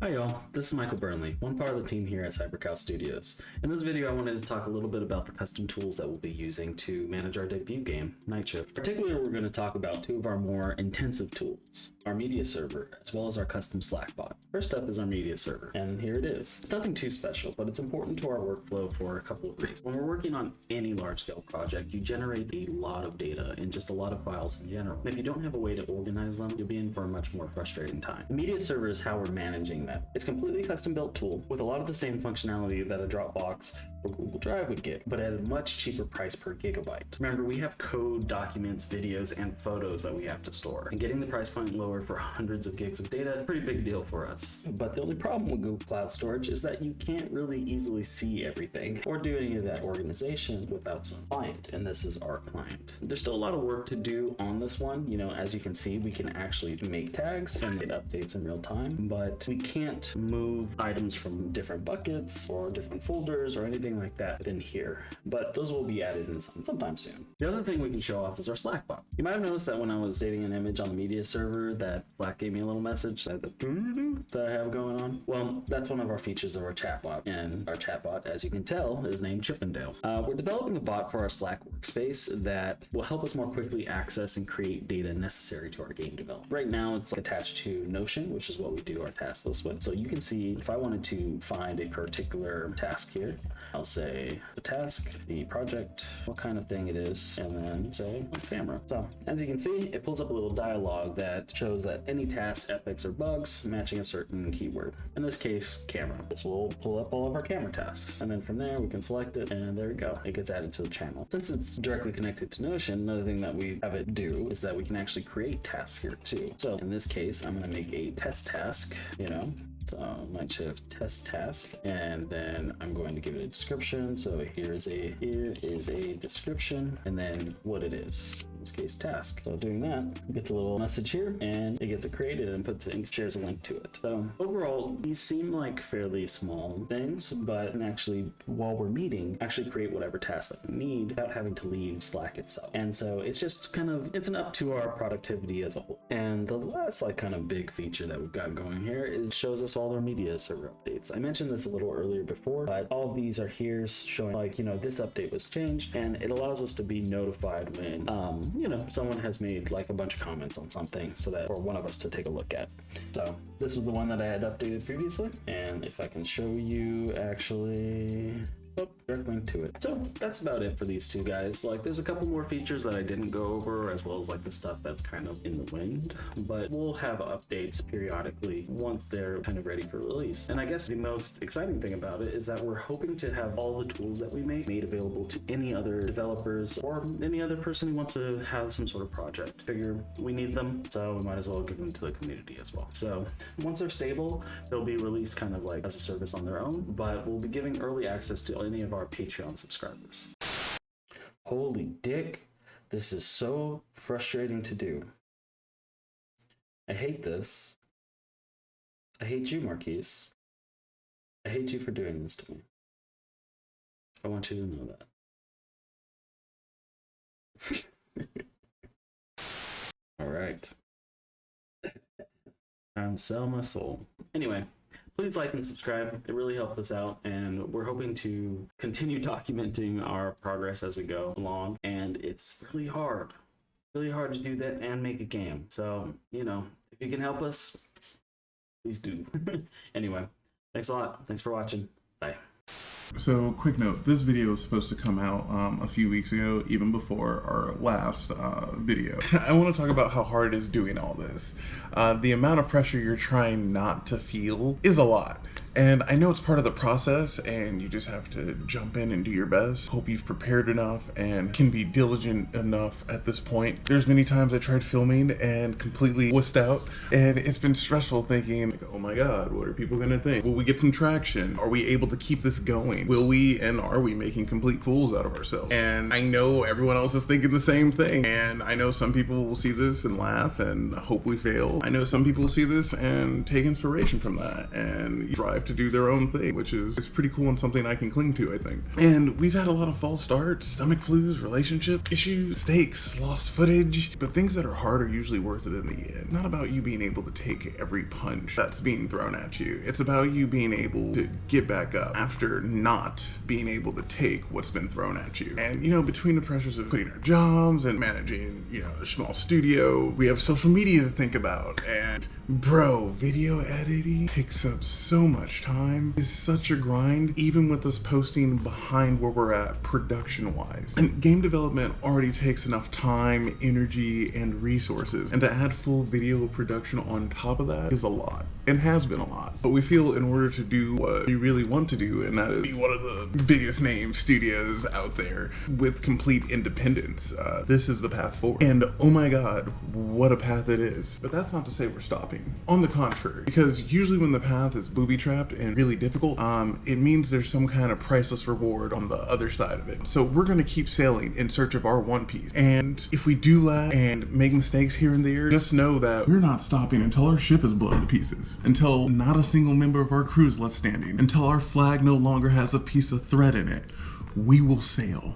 Hi y'all, this is Michael Burnley, one part of the team here at CyberCow Studios. In this video I wanted to talk a little bit about the custom tools that we'll be using to manage our debut game, Night Shift. Particularly we're going to talk about two of our more intensive tools, our media server, as well as our custom Slack bot. First up is our media server, and here it is. It's nothing too special, but it's important to our workflow for a couple of reasons. When we're working on any large-scale project, you generate a lot of data and just a lot of files in general. And if you don't have a way to organize them, you'll be in for a much more frustrating time. The media server is how we're managing that. It's a completely custom-built tool with a lot of the same functionality that a Dropbox or Google Drive would get, but at a much cheaper price per gigabyte. Remember, we have code, documents, videos, and photos that we have to store, and getting the price point lower for hundreds of gigs of data is a pretty big deal for us. But the only problem with Google Cloud Storage is that you can't really easily see everything or do any of that organization without some client, and this is our client. There's still a lot of work to do on this one. You know, as you can see, we can actually make tags and get updates in real time, but we can't move items from different buckets or different folders or anything like that within here, but those will be added in sometime soon. The other thing we can show off is our Slack bot. You might have noticed that when I was saving an image on the media server that Slack gave me a little message that I have going on. Well, that's one of our features of our chatbot, and our chatbot, as you can tell, is named Chippendale. We're developing a bot for our Slack workspace that will help us more quickly access and create data necessary to our game development. Right now it's attached to Notion, which is what we do our task list with. So you can see if I wanted to find a particular task here, I'll say the task, the project, what kind of thing it is, and then say camera. So as you can see, it pulls up a little dialog that shows that any tasks, epics, or bugs matching a certain keyword. In this case, camera. This will pull up all of our camera tasks, and then from there we can select it, and there we go. It gets added to the channel. Since it's directly connected to Notion, another thing that we have it do is that we can actually create tasks here too. So in this case, I'm going to make a test task, so Night Shift test task, and then I'm going to give it a description. So here is a description, and then what it is. In this case, task. So doing that, it gets a little message here, and it gets it created and shares a link to it. So overall, these seem like fairly small things, but can actually, while we're meeting, actually create whatever task that we need without having to leave Slack itself. And so it's just it's an up to our productivity as a whole. And the last kind of big feature that we've got going here is shows us all our media server updates. I mentioned this a little earlier before, but all of these are here showing this update was changed, and it allows us to be notified when someone has made a bunch of comments on something, so that for one of us to take a look at. So this was the one that I had updated previously, and if I can show you actually direct link to it. So that's about it for these two guys. There's a couple more features that I didn't go over, as well as the stuff that's kind of in the wind, but we'll have updates periodically once they're kind of ready for release. And I guess the most exciting thing about it is that we're hoping to have all the tools that we make made available to any other developers or any other person who wants to have some sort of project. Figure we need them, so we might as well give them to the community as well. So once they're stable, they'll be released kind of as a service on their own, but we'll be giving early access to any of our Patreon subscribers. Holy dick, this is so frustrating to do. I hate this. I hate you, Marquise. I hate you for doing this to me. I want you to know that. All right. Time to sell my soul. Anyway, please like and subscribe. It really helps us out, and we're hoping to continue documenting our progress as we go along, and it's really hard to do that and make a game. So, if you can help us, please do. Anyway, thanks a lot. Thanks for watching. Bye. So, quick note, this video was supposed to come out a few weeks ago, even before our last video. I want to talk about how hard it is doing all this. The amount of pressure you're trying not to feel is a lot. And I know it's part of the process, and you just have to jump in and do your best. Hope you've prepared enough and can be diligent enough at this point. There's many times I tried filming and completely wussed out, and it's been stressful thinking, oh my god, what are people gonna think? Will we get some traction? Are we able to keep this going? Will we and are we making complete fools out of ourselves? And I know everyone else is thinking the same thing, and I know some people will see this and laugh and hope we fail. I know some people will see this and take inspiration from that and drive strive to do their own thing, which is pretty cool and something I can cling to, I think. And we've had a lot of false starts, stomach flus, relationship issues, mistakes, lost footage, but things that are hard are usually worth it in the end. Not about you being able to take every punch that's being thrown at you. It's about you being able to get back up after not being able to take what's been thrown at you. And, you know, between the pressures of quitting our jobs and managing, you know, a small studio, we have social media to think about. And bro, video editing takes up so much time. It's such a grind, even with us posting behind where we're at production-wise. And game development already takes enough time, energy, and resources. And to add full video production on top of that is a lot, and has been a lot. But we feel in order to do what we really want to do, and that is be one of the biggest name studios out there with complete independence, this is the path forward. And oh my god, what a path it is. But that's not to say we're stopping. On the contrary, because usually when the path is booby-trapped and really difficult, it means there's some kind of priceless reward on the other side of it. So we're gonna keep sailing in search of our One Piece. And if we do lag and make mistakes here and there, just know that we're not stopping until our ship is blown to pieces, until not a single member of our crew is left standing, until our flag no longer has a piece of thread in it. We will sail.